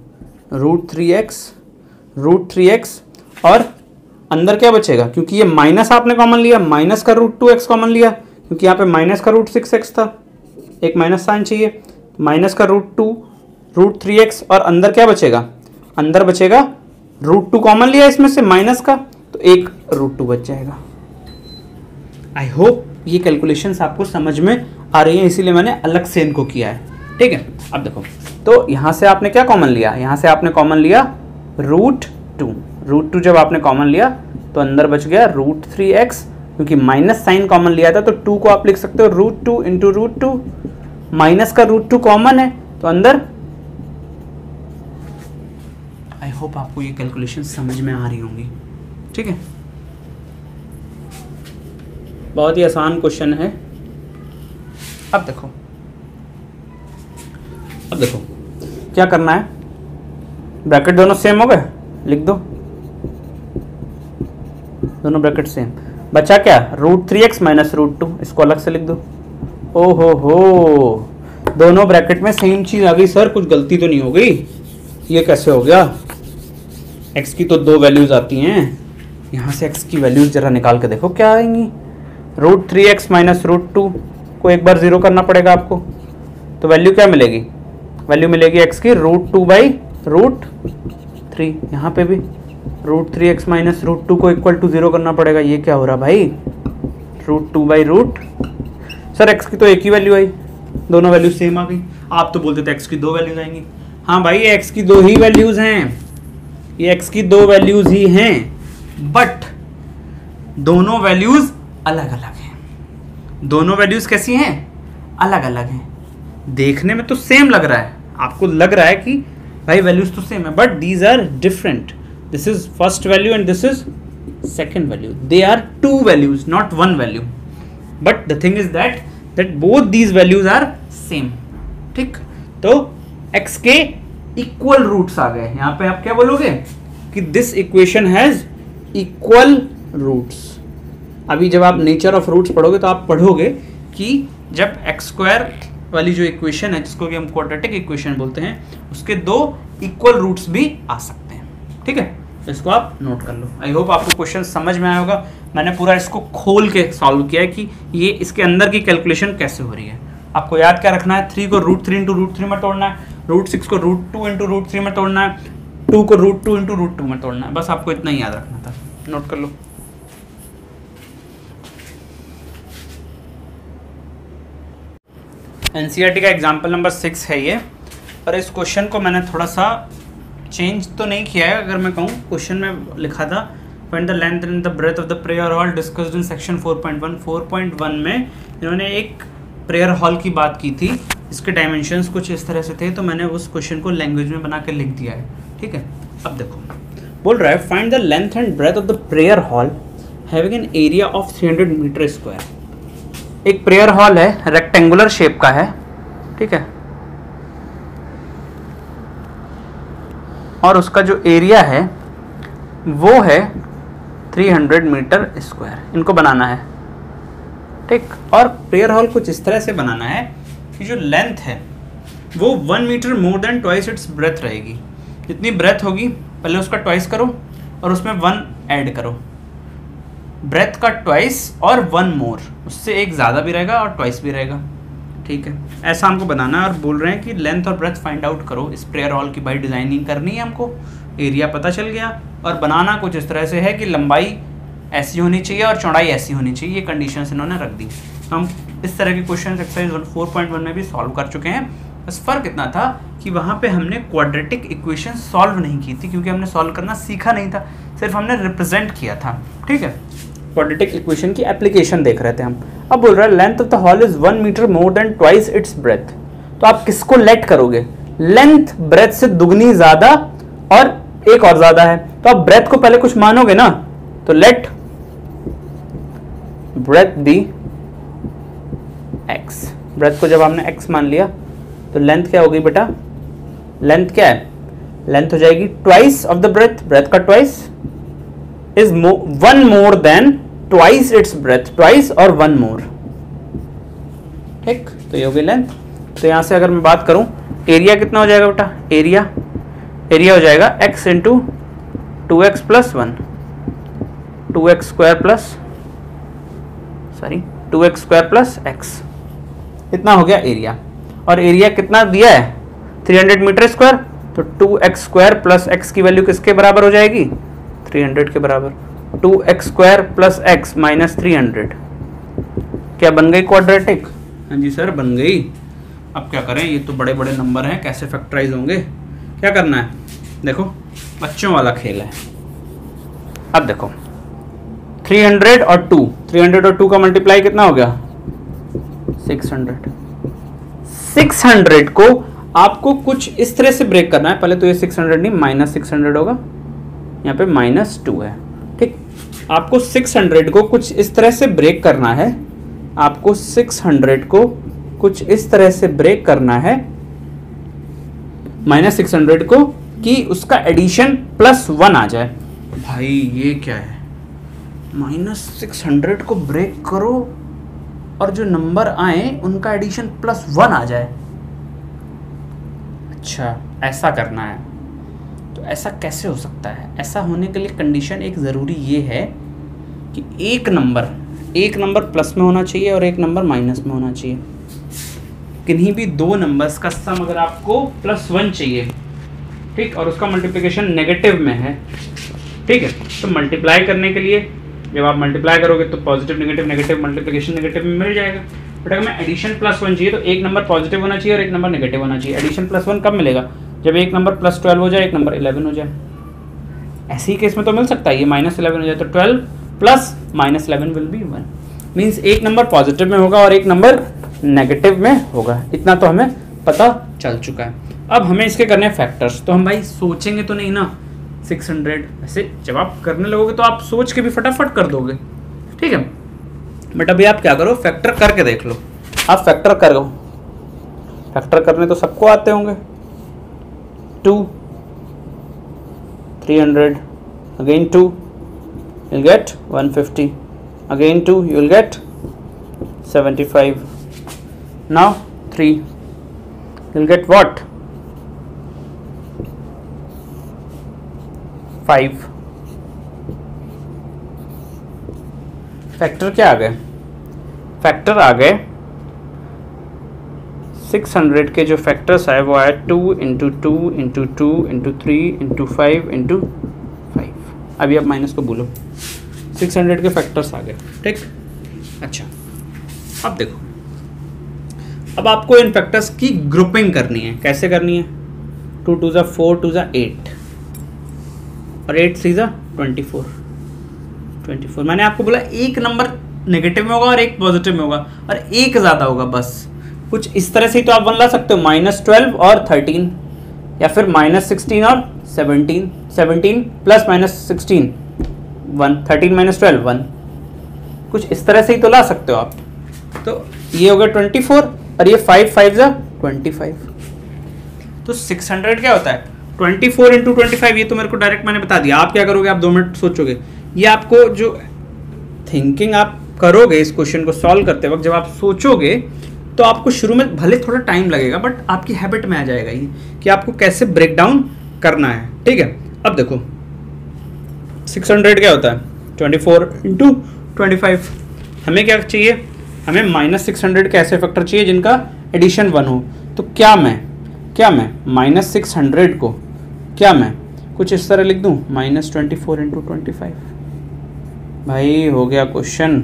√3x और अंदर क्या बचेगा? क्योंकि ये माइनस आपने कॉमन लिया, माइनस का √2x कॉमन लिया, क्योंकि यहाँ पे माइनस का √6x था, एक माइनस साइन चाहिए, माइनस का √2 √3x और अंदर क्या बचेगा? अंदर बचेगा √2 कॉमन लिया इसमें से माइनस का, तो एक √2 बच जाएगा। आई होप ये कैलकुलेशंस आपको समझ में आ रही है, इसीलिए मैंने अलग से इनको किया है। ठीक है, अब देखो, तो यहाँ से आपने क्या कॉमन लिया? यहाँ से आपने कॉमन लिया √2। √2 जब आपने कॉमन लिया तो अंदर बच गया √3x, क्योंकि माइनस साइन कॉमन लिया था तो 2 को आप लिख सकते हो √2 इंटू √2, माइनस का √2 कॉमन है तो अंदर। आई होप आपको ये कैलकुलेशन समझ में आ रही होंगी। ठीक है, बहुत ही आसान क्वेश्चन है। अब देखो क्या करना है? ब्रैकेट दोनों सेम हो गए, लिख दो, दोनों ब्रैकेट सेम। बचा क्या? √3x माइनस √2, इसको अलग से लिख दो। ओ हो, दोनों ब्रैकेट में सेम चीज आ गई। सर कुछ गलती तो नहीं हो गई? ये कैसे हो गया? x की तो 2 वैल्यूज आती हैं, यहाँ से x की वैल्यूज जरा निकाल के देखो क्या आएंगी। √3x माइनस √2 को एक बार 0 करना पड़ेगा आपको, तो वैल्यू क्या मिलेगी? वैल्यू मिलेगी x की √2/√3। यहाँ पे भी √3x माइनस √2 को इक्वल टू 0 करना पड़ेगा। ये क्या हो रहा भाई? √2/√। सर x की तो एक ही वैल्यू आई, दोनों वैल्यू सेम आ गई। आप तो बोलते थे x की 2 वैल्यूज आएंगी। हाँ भाई, ये x की 2 ही वैल्यूज हैं, ये x की 2 वैल्यूज ही हैं, बट दोनों वैल्यूज अलग अलग हैं। दोनों वैल्यूज कैसी हैं? अलग अलग हैं। देखने में तो सेम लग रहा है, आपको लग रहा है कि भाई वैल्यूज तो सेम है, but these are different. This is first value and this is second value. They are 2 values, not 1 value, but the thing is that both these values are same. ठीक, तो x के equal roots आ गए। यहाँ पे आप क्या बोलोगे कि this equation has equal roots. अभी जब आप नेचर ऑफ रूट्स पढ़ोगे तो आप पढ़ोगे कि जब एक्स स्क्वायर वाली जो इक्वेशन है जिसको कि हम क्वाड्रेटिक इक्वेशन बोलते हैं उसके 2 इक्वल रूट्स भी आ सकते हैं। ठीक है, तो इसको आप नोट कर लो। आई होप आपको क्वेश्चन समझ में आया होगा। मैंने पूरा इसको खोल के सॉल्व किया है कि ये इसके अंदर की कैलकुलेशन कैसे हो रही है। आपको याद क्या रखना है, 3 को √3 इंटू √3 में तोड़ना है, √6 को √2 इंटू √3 में तोड़ना है, 2 को √2 इंटू √2 में तोड़ना है। बस आपको इतना ही याद रखना था, नोट कर लो। एनसीईआरटी का एग्जाम्पल नंबर 6 है ये, और इस क्वेश्चन को मैंने थोड़ा सा चेंज तो नहीं किया है। अगर मैं कहूँ, क्वेश्चन में लिखा था find the length and the breadth of the prayer hall discussed in section 4.1 में इन्होंने एक प्रेयर हॉल की बात की थी, इसके डायमेंशंस कुछ इस तरह से थे, तो मैंने उस क्वेश्चन को लैंग्वेज में बना के लिख दिया है। ठीक है, अब देखो बोल रहा है find the length and breadth of the prayer hall having an area of 300 metre square. एक प्रेयर हॉल है, रेक्टेंगुलर शेप का है। ठीक है, और उसका जो एरिया है वो है 300 मीटर स्क्वायर। इनको बनाना है। ठीक, और प्रेयर हॉल कुछ इस तरह से बनाना है कि जो लेंथ है वो 1 metre more than twice its breadth रहेगी। जितनी ब्रेथ होगी पहले उसका ट्वाइस करो और उसमें 1 ऐड करो। ब्रेथ का ट्वाइस और 1 मोर, उससे एक ज़्यादा भी रहेगा और ट्वाइस भी रहेगा। ठीक है, ऐसा हमको बनाना है। और बोल रहे हैं कि लेंथ और ब्रेथ फाइंड आउट करो। इस प्रेयर हॉल की भाई डिज़ाइनिंग करनी है हमको। एरिया पता चल गया, और बनाना कुछ इस तरह से है कि लंबाई ऐसी होनी चाहिए और चौड़ाई ऐसी होनी चाहिए। ये कंडीशंस इन्होंने रख दी। हम इस तरह के क्वेश्चन एक्सरसाइज 4.1 में भी सॉल्व कर चुके हैं। बस फ़र्क इतना था कि वहाँ पे हमने क्वाड्रेटिक इक्वेशन सॉल्व नहीं की थी, क्योंकि हमने सॉल्व करना सीखा नहीं था, सिर्फ हमने रिप्रेजेंट किया था। ठीक है, क्वाड्रेटिक इक्वेशन की एप्लीकेशन देख रहे थे हम। अब बोल रहा है length of the hall is 1 metre more than twice its breadth. तो आप किसको लेट करोगे? लेंथ ब्रेथ से दुगनी ज्यादा और एक और ज्यादा है, तो आप ब्रेथ को पहले कुछ मानोगे ना, तो let breadth be x। Breadth को जब हमने x मान लिया तो लेंथ क्या होगी बेटा? लेंथ क्या है? लेंथ हो जाएगी twice of the breadth. Breadth का twice is 1 more than twice its breadth. Twice और 1 मोर। ठीक, तो ये हो गई लेंथ। तो यहां से अगर मैं बात करूं, एरिया कितना हो जाएगा बेटा? एरिया हो जाएगा x into 2x plus 1, 2x square plus x। इतना हो गया एरिया। और एरिया कितना दिया है? 300 मीटर स्क्वायर। तो 2x स्क्वायर प्लस x की वैल्यू किसके बराबर हो जाएगी? 300 के बराबर। 2x square plus x minus 300 क्या बन गई क्वाड्रेटिक? हाँ जी सर, बन गई। अब क्या करें, ये तो बड़े बड़े नंबर हैं, कैसे फैक्टराइज होंगे? क्या करना है, देखो बच्चों वाला खेल है। अब देखो 300 और 2 का मल्टीप्लाई कितना हो गया? 600। 600 को आपको कुछ इस तरह से ब्रेक करना है। पहले तो ये 600 नहीं, माइनस 600 होगा, यहाँ पे -2 है। ठीक, आपको 600 को कुछ इस तरह से ब्रेक करना है। आपको 600 को कुछ इस तरह से ब्रेक करना है -600 को, कि उसका एडिशन +1 आ जाए। भाई ये क्या है? -600 को ब्रेक करो और जो नंबर आए उनका एडिशन +1 आ जाए। अच्छा, ऐसा करना है। तो ऐसा कैसे हो सकता है? ऐसा होने के लिए कंडीशन एक ज़रूरी ये है कि एक नंबर प्लस में होना चाहिए और एक नंबर माइनस में होना चाहिए। किन्हीं भी 2 नंबर्स का सम अगर आपको +1 चाहिए, ठीक, और उसका मल्टीप्लिकेशन नेगेटिव में है, ठीक है, तो मल्टीप्लाई करने के लिए जब आप मल्टीप्लाई करोगे तो पॉजिटिव नेगेटिव मल्टीप्लिकेशन नेगेटिव में मिल जाएगा। बट अगर मैं एडिशन +1 चाहिए तो एक नंबर पॉजिटिव होना चाहिए और एक नंबर नेगेटिव होना चाहिए। एडिशन +1 कब मिलेगा? जब एक नंबर +12 हो जाए, एक नंबर 11 हो जाए। ऐसे ही केस में तो मिल सकता है, ये -11 हो जाए तो 12 प्लस -11 विल बी 1। मीन्स एक नंबर पॉजिटिव में होगा और एक नंबर नेगेटिव में होगा। इतना तो हमें पता चल चुका है। अब हमें इसके करने हैं फैक्टर्स। तो हम भाई सोचेंगे तो नहीं ना 600, ऐसे जब आप करने लगोगे तो आप सोच के भी फटाफट कर दोगे, ठीक है। बट अभी आप क्या करो, फैक्टर करके देख लो। आप फैक्टर करो, फैक्टर करने तो सबको आते होंगे। 2 300 again 2 you'll get 150. Again 2, you'll get 75. Now 3, you'll get what? 5. Factor क्या आ गए? फैक्टर आ गए 600 के जो फैक्टर्स आए वो आए 2 × 2 × 2 × 3 × 5 × 5. अभी आप माइनस को बोलो, 600 के फैक्टर्स आ गए, ठीक। अच्छा, अब देखो, अब आपको इन फैक्टर्स की ग्रुपिंग करनी है। कैसे करनी है? 2 × 2 = 4, 2 × 8 और 8 × 3 = 24। मैंने आपको बोला एक नंबर नेगेटिव में होगा और एक पॉजिटिव में होगा और एक ज़्यादा होगा, बस कुछ इस तरह से ही तो आप 1 ला सकते हो, -12 और 13, या फिर -16 और 17, 17 + -16 1, 13 - 12 1, कुछ इस तरह से ही तो ला सकते हो आप। तो ये होगा 24 और ये 5 5 = 25। तो 600 क्या होता है? 24 × 25। ये तो मेरे को डायरेक्ट मैंने बता दिया। आप क्या करोगे? आप 2 मिनट सोचोगे। ये आपको जो थिंकिंग आप करोगे इस क्वेश्चन को सॉल्व करते वक्त, जब आप सोचोगे तो आपको शुरू में भले थोड़ा टाइम लगेगा, बट आपकी हैबिट में आ जाएगा ये कि आपको कैसे ब्रेक डाउन करना है, ठीक है। अब देखो 600 क्या होता है? 24 × 25। हमें क्या चाहिए? हमें -600 के ऐसे फैक्टर चाहिए जिनका एडिशन 1 हो। तो क्या मैं -600 को कुछ इस तरह लिख दूं, -24 × 25। भाई हो गया क्वेश्चन।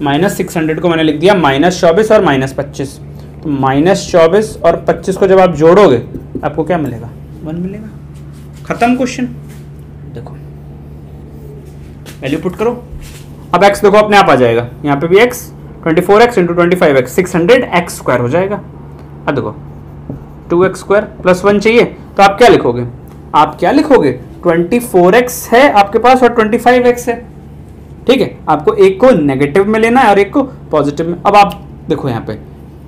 -600 को मैंने लिख दिया -24 और -25। तो -24 और 25 को जब आप जोड़ोगे आपको क्या मिलेगा? 1 मिलेगा। खत्म क्वेश्चन। देखो वैल्यू पुट करो। अब x देखो अपने आप आ जाएगा, यहाँ पे भी x, 24x × 25x 600x² हो जाएगा। अब देखो 2x² + 1 चाहिए, तो आप क्या लिखोगे? 24x है आपके पास और 25x है, ठीक है। आपको एक को नेगेटिव में लेना है और एक को पॉजिटिव में। अब आप देखो यहाँ पे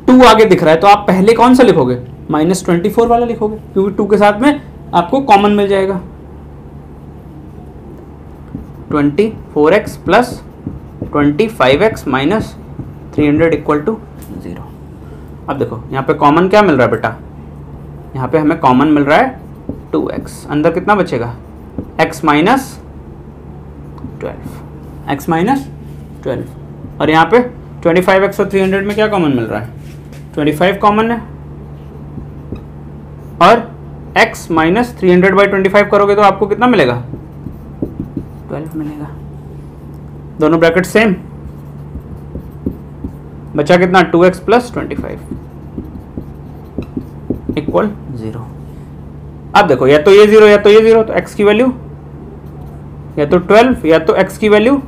2 आगे दिख रहा है, तो आप पहले कौन सा लिखोगे? -24 वाला लिखोगे, क्योंकि 2 के साथ में आपको कॉमन मिल जाएगा। 24x + 25x - 300 = 0। अब देखो यहाँ पे कॉमन क्या मिल रहा है बेटा? यहाँ पे हमें कॉमन मिल रहा है 2x। अंदर कितना बचेगा? x - 12 और यहाँ पे 25x और 300 में क्या कॉमन मिल रहा है? 25 कॉमन है और x - 300/25 करोगे तो आपको कितना मिलेगा? 12 मिलेगा। दोनों ब्रैकेट सेम, बचा कितना? 2x + 25 = 0। अब देखो या तो ये 0 या तो ये 0, तो x की वैल्यू या तो 12 या तो x की वैल्यू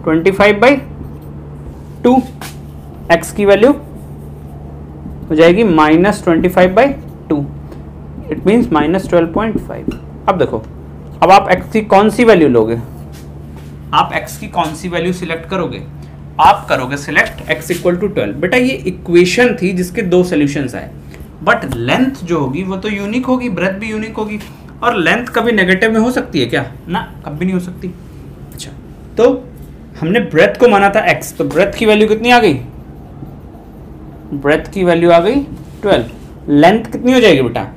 25/2, x की वैल्यू हो जाएगी -25/2, इट मीन्स -12.5। अब देखो, अब आप x की कौन सी वैल्यू लोगे? आप x की कौन सी वैल्यू सिलेक्ट करोगे? आप करोगे सिलेक्ट x = 12। बेटा ये इक्वेशन थी जिसके 2 सॉल्यूशंस आए, बट लेंथ जो होगी वो तो यूनिक होगी, ब्रेथ भी यूनिक होगी। और लेंथ कभी नेगेटिव में हो सकती है क्या? ना, कभी नहीं हो सकती। अच्छा, तो हमने ब्रेथ को माना था x, तो ब्रेथ की वैल्यू कितनी आ गई? ब्रेथ की वैल्यू आ गई 12। लेंथ कितनी हो जाएगी बेटा?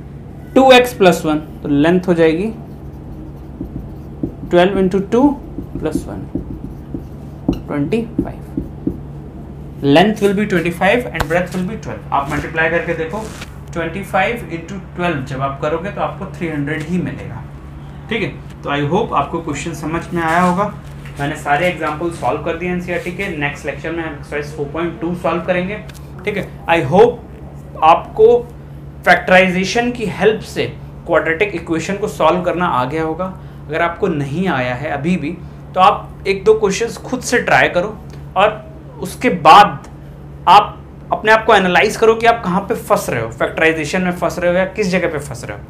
2x + 1, तो लेंथ हो जाएगी 12 × 2 + 1 25। Length will be 25 and breadth will be 12। आप मल्टीप्लाई करके देखो, 25 × 12 जब आप करोगे तो आपको 300 ही मिलेगा, ठीक है। तो आई होप आपको क्वेश्चन समझ में आया होगा। मैंने सारे एग्जाम्पल सॉल्व कर दिए एनसीईआरटी के। नेक्स्ट लेक्चर में हम एक्सरसाइज 4.2 सॉल्व करेंगे, ठीक है। आई होप आपको फैक्टराइजेशन की हेल्प से क्वाड्रेटिक इक्वेशन को सॉल्व करना आ गया होगा। अगर आपको नहीं आया है अभी भी, तो आप 1-2 क्वेश्चंस खुद से ट्राई करो और उसके बाद आप अपने आप को एनालाइज करो कि आप कहाँ पे फंस रहे हो, फैक्टराइजेशन में फंस रहे हो या किस जगह पे फंस रहे हो।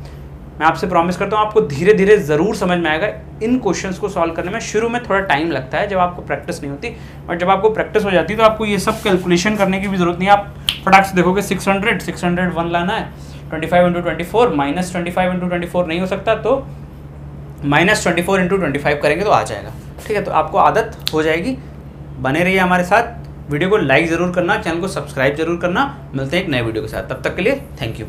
मैं आपसे प्रॉमिस करता हूँ आपको धीरे धीरे ज़रूर समझ में आएगा। इन क्वेश्चंस को सॉल्व करने में शुरू में थोड़ा टाइम लगता है जब आपको प्रैक्टिस नहीं होती, और जब आपको प्रैक्टिस हो जाती है तो आपको ये सब कैलकुलेशन करने की भी ज़रूरत नहीं है। आप फटाक से देखोगे 600 1 लाना है, 25 × 24 -25 × 24 नहीं हो सकता, तो -24 इंटू 25 करेंगे तो आ जाएगा। ठीक है, तो आपको आदत हो जाएगी। बने रहिए हमारे साथ, वीडियो को लाइक ज़रूर करना, चैनल को सब्सक्राइब जरूर करना। मिलते हैं एक नए वीडियो के साथ, तब तक के लिए थैंक यू।